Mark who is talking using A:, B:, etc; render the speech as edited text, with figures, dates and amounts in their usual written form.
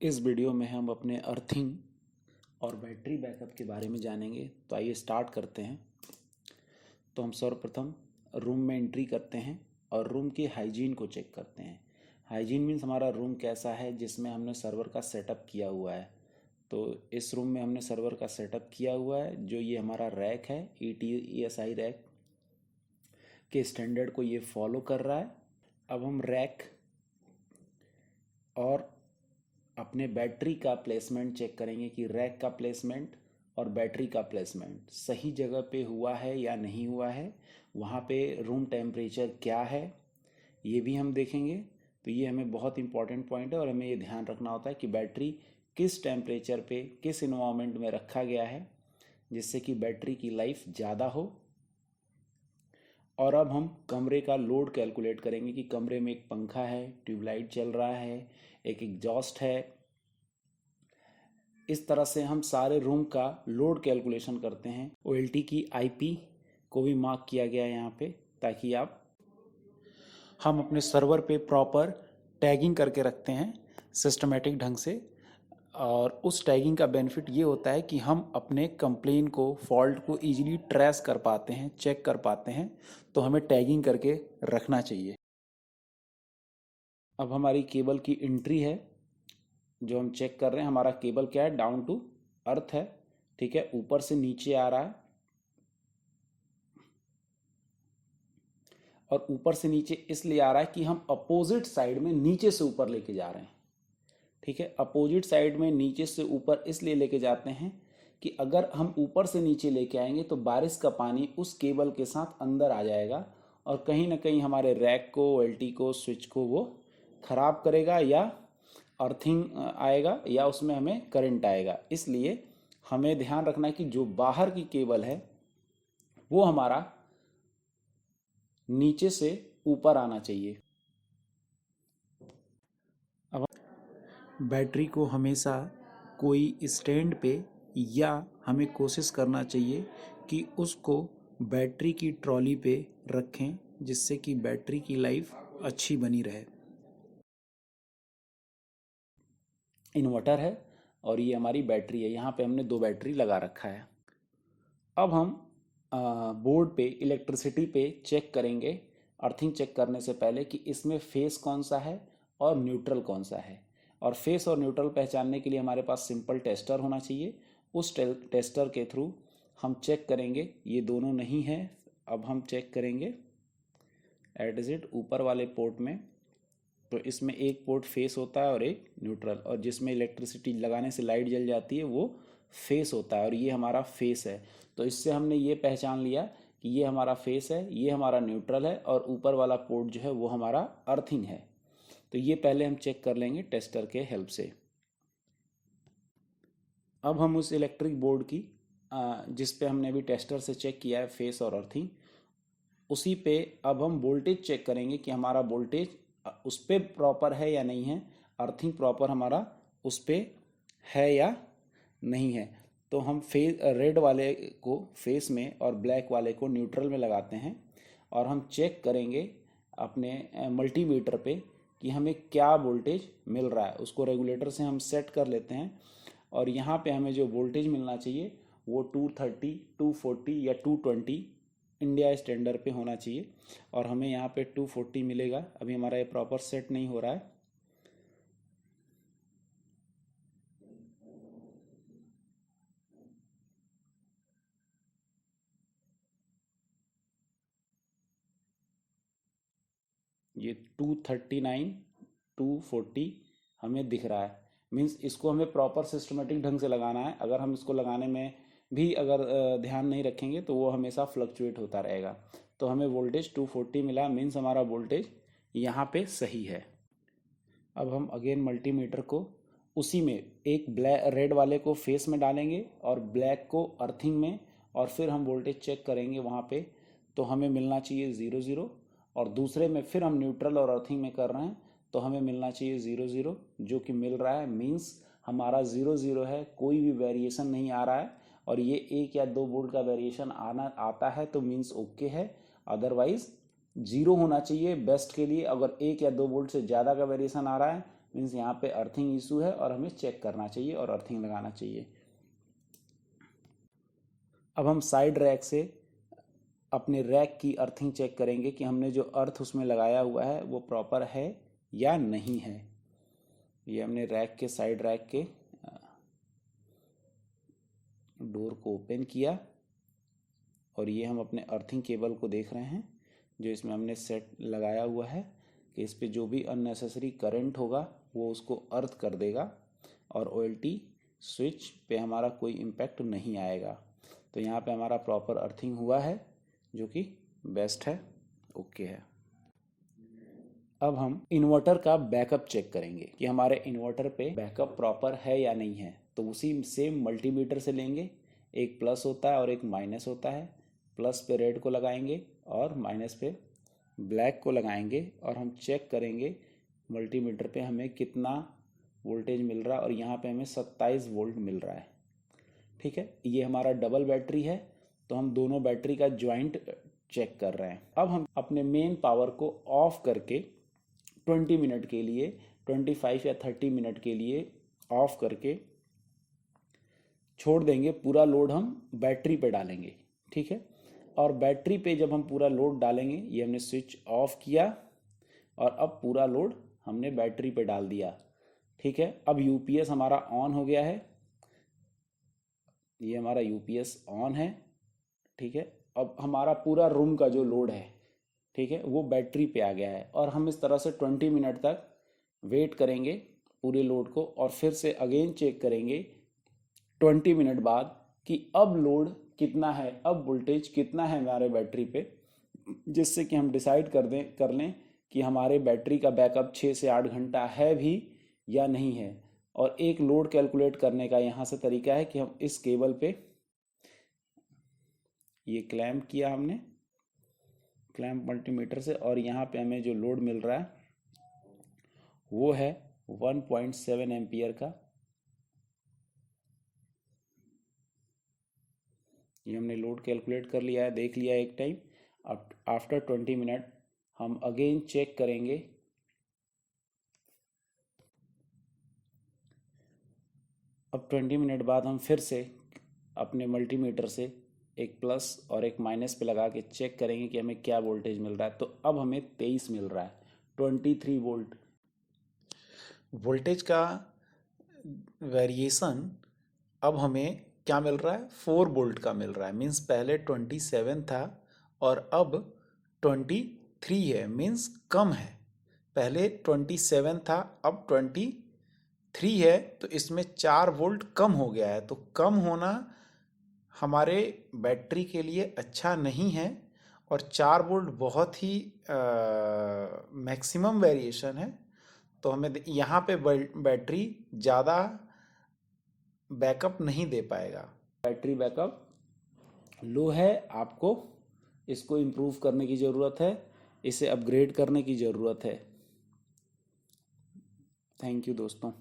A: इस वीडियो में हम अपने अर्थिंग और बैटरी बैकअप के बारे में जानेंगे। तो आइए स्टार्ट करते हैं। तो हम सर्वप्रथम रूम में एंट्री करते हैं और रूम की हाइजीन को चेक करते हैं। हाइजीन मीन्स हमारा रूम कैसा है जिसमें हमने सर्वर का सेटअप किया हुआ है। तो इस रूम में हमने सर्वर का सेटअप किया हुआ है। जो ये हमारा रैक है ETSI रैक के स्टैंडर्ड को ये फॉलो कर रहा है। अब हम रैक और अपने बैटरी का प्लेसमेंट चेक करेंगे कि रैक का प्लेसमेंट और बैटरी का प्लेसमेंट सही जगह पे हुआ है या नहीं हुआ है। वहाँ पे रूम टेम्परेचर क्या है ये भी हम देखेंगे। तो ये हमें बहुत इंपॉर्टेंट पॉइंट है और हमें ये ध्यान रखना होता है कि बैटरी किस टेम्परेचर पे किस इन्वायरमेंट में रखा गया है जिससे कि बैटरी की लाइफ ज़्यादा हो। और अब हम कमरे का लोड कैलकुलेट करेंगे कि कमरे में एक पंखा है, ट्यूबलाइट चल रहा है, एक एग्जॉस्ट है। इस तरह से हम सारे रूम का लोड कैलकुलेशन करते हैं। OLT की IP को भी मार्क किया गया है यहाँ पे, ताकि हम अपने सर्वर पे प्रॉपर टैगिंग करके रखते हैं सिस्टमेटिक ढंग से। और उस टैगिंग का बेनिफिट ये होता है कि हम अपने कंप्लेन को, फॉल्ट को इजीली ट्रेस कर पाते हैं, चेक कर पाते हैं। तो हमें टैगिंग करके रखना चाहिए। अब हमारी केबल की एंट्री है जो हम चेक कर रहे हैं। हमारा केबल क्या है, डाउन टू अर्थ है, ठीक है, ऊपर से नीचे आ रहा है। और ऊपर से नीचे इसलिए आ रहा है कि हम अपोजिट साइड में नीचे से ऊपर लेके जा रहे हैं, ठीक है। अपोजिट साइड में नीचे से ऊपर इसलिए लेके जाते हैं कि अगर हम ऊपर से नीचे लेके आएंगे तो बारिश का पानी उस केबल के साथ अंदर आ जाएगा और कहीं ना कहीं हमारे रैक को, OLT को, स्विच को वो खराब करेगा या अर्थिंग आएगा या उसमें हमें करंट आएगा। इसलिए हमें ध्यान रखना है कि जो बाहर की केबल है वो हमारा नीचे से ऊपर आना चाहिए। अब बैटरी को हमेशा कोई स्टैंड पे या हमें कोशिश करना चाहिए कि उसको बैटरी की ट्रॉली पे रखें जिससे कि बैटरी की लाइफ अच्छी बनी रहे। इन्वर्टर है और ये हमारी बैटरी है। यहाँ पे हमने 2 बैटरी लगा रखा है। अब हम बोर्ड पे इलेक्ट्रिसिटी पे चेक करेंगे, अर्थिंग चेक करने से पहले, कि इसमें फेस कौन सा है और न्यूट्रल कौन सा है। और फेस और न्यूट्रल पहचानने के लिए हमारे पास सिंपल टेस्टर होना चाहिए। उस टेस्टर के थ्रू हम चेक करेंगे। ये दोनों नहीं है। अब हम चेक करेंगे एट इज इट ऊपर वाले पोर्ट में। तो इसमें एक पोर्ट फेस होता है और एक न्यूट्रल, और जिसमें इलेक्ट्रिसिटी लगाने से लाइट जल जाती है वो फेस होता है और ये हमारा फेस है। तो इससे हमने ये पहचान लिया कि ये हमारा फेस है, ये हमारा न्यूट्रल है और ऊपर वाला पोर्ट जो है वो हमारा अर्थिंग है। तो ये पहले हम चेक कर लेंगे टेस्टर के हेल्प से। अब हम उस इलेक्ट्रिक बोर्ड की जिस पे हमने अभी टेस्टर से चेक किया है फेस और अर्थिंग, उसी पे अब हम वोल्टेज चेक करेंगे कि हमारा वोल्टेज उस पर प्रॉपर है या नहीं है, अर्थिंग प्रॉपर हमारा उस पर है या नहीं है। तो हम रेड वाले को फेस में और ब्लैक वाले को न्यूट्रल में लगाते हैं और हम चेक करेंगे अपने मल्टीमीटर पे कि हमें क्या वोल्टेज मिल रहा है। उसको रेगुलेटर से हम सेट कर लेते हैं और यहाँ पे हमें जो वोल्टेज मिलना चाहिए वो 230, 240 या 220 इंडिया स्टैंडर्ड पे होना चाहिए। और हमें यहाँ पे 240 मिलेगा। अभी हमारा ये प्रॉपर सेट नहीं हो रहा है। ये 239, 240 हमें दिख रहा है। मीन्स इसको हमें प्रॉपर सिस्टमेटिक ढंग से लगाना है। अगर हम इसको लगाने में भी अगर ध्यान नहीं रखेंगे तो वो हमेशा फ्लक्चुएट होता रहेगा। तो हमें वोल्टेज 240 मिला, मीन्स हमारा वोल्टेज यहाँ पे सही है। अब हम अगेन मल्टीमीटर को उसी में एक ब्लैक रेड वाले को फेस में डालेंगे और ब्लैक को अर्थिंग में, और फिर हम वोल्टेज चेक करेंगे वहाँ पे। तो हमें मिलना चाहिए 0 0। और दूसरे में फिर हम न्यूट्रल और अर्थिंग में कर रहे हैं तो हमें मिलना चाहिए 0 0, जो कि मिल रहा है। मीन्स हमारा 0 0 है, कोई भी वेरिएशन नहीं आ रहा है। और ये 1 या 2 वोल्ट का वेरिएशन आता है तो मीन्स ओके है, अदरवाइज 0 होना चाहिए बेस्ट के लिए। अगर 1 या 2 वोल्ट से ज़्यादा का वेरिएशन आ रहा है मीन्स यहाँ पे अर्थिंग इशू है और हमें चेक करना चाहिए और अर्थिंग लगाना चाहिए। अब हम साइड रैक से अपने रैक की अर्थिंग चेक करेंगे कि हमने जो अर्थ उसमें लगाया हुआ है वो प्रॉपर है या नहीं है। ये हमने रैक के साइड रैक के डोर को ओपन किया और ये हम अपने अर्थिंग केबल को देख रहे हैं जो इसमें हमने सेट लगाया हुआ है कि इस पे जो भी अननेसेसरी करंट होगा वो उसको अर्थ कर देगा और OLT स्विच पे हमारा कोई इम्पैक्ट नहीं आएगा। तो यहाँ पे हमारा प्रॉपर अर्थिंग हुआ है जो कि बेस्ट है, ओके है। अब हम इन्वर्टर का बैकअप चेक करेंगे कि हमारे इन्वर्टर पे बैकअप प्रॉपर है या नहीं है। तो उसी सेम मल्टीमीटर से लेंगे, एक प्लस होता है और एक माइनस होता है। प्लस पे रेड को लगाएंगे और माइनस पे ब्लैक को लगाएंगे और हम चेक करेंगे मल्टीमीटर पे हमें कितना वोल्टेज मिल रहा है और यहाँ पे हमें 27 वोल्ट मिल रहा है। ठीक है, ये हमारा डबल बैटरी है तो हम दोनों बैटरी का ज्वाइंट चेक कर रहे हैं। अब हम अपने मेन पावर को ऑफ करके 20 मिनट के लिए, 25 या 30 मिनट के लिए ऑफ करके छोड़ देंगे। पूरा लोड हम बैटरी पे डालेंगे। ठीक है, और बैटरी पे जब हम पूरा लोड डालेंगे, ये हमने स्विच ऑफ किया और अब पूरा लोड हमने बैटरी पे डाल दिया। ठीक है, अब यूपीएस हमारा ऑन हो गया है। ये हमारा यूपीएस ऑन है। ठीक है, अब हमारा पूरा रूम का जो लोड है, ठीक है, वो बैटरी पे आ गया है और हम इस तरह से 20 मिनट तक वेट करेंगे पूरे लोड को और फिर से अगेन चेक करेंगे 20 मिनट बाद कि अब लोड कितना है, अब वोल्टेज कितना है हमारे बैटरी पे, जिससे कि हम डिसाइड कर लें कि हमारे बैटरी का बैकअप 6 से 8 घंटा है भी या नहीं है। और एक लोड कैलकुलेट करने का यहाँ से तरीका है कि हम इस केबल पे ये क्लैंप किया हमने, क्लैंप मल्टीमीटर से, और यहाँ पे हमें जो लोड मिल रहा है वो है 1.7 एम्पियर का। ये हमने लोड कैलकुलेट कर लिया है, देख लिया एक टाइम। अब आफ्टर 20 मिनट हम अगेन चेक करेंगे। अब 20 मिनट बाद हम फिर से अपने मल्टीमीटर से एक प्लस और एक माइनस पे लगा के चेक करेंगे कि हमें क्या वोल्टेज मिल रहा है। तो अब हमें 23 मिल रहा है, 23 वोल्ट। वोल्टेज का वेरिएशन अब हमें क्या मिल रहा है, 4 वोल्ट का मिल रहा है। मीन्स पहले 27 था और अब 23 है, मीन्स कम है। पहले 27 था, अब 23 है, तो इसमें 4 वोल्ट कम हो गया है। तो कम होना हमारे बैटरी के लिए अच्छा नहीं है और 4 वोल्ट बहुत ही मैक्सिमम वेरिएशन है। तो हमें यहाँ पे बैटरी ज़्यादा बैकअप नहीं दे पाएगा। बैटरी बैकअप लो है, आपको इसको इम्प्रूव करने की ज़रूरत है, इसे अपग्रेड करने की ज़रूरत है। थैंक यू दोस्तों।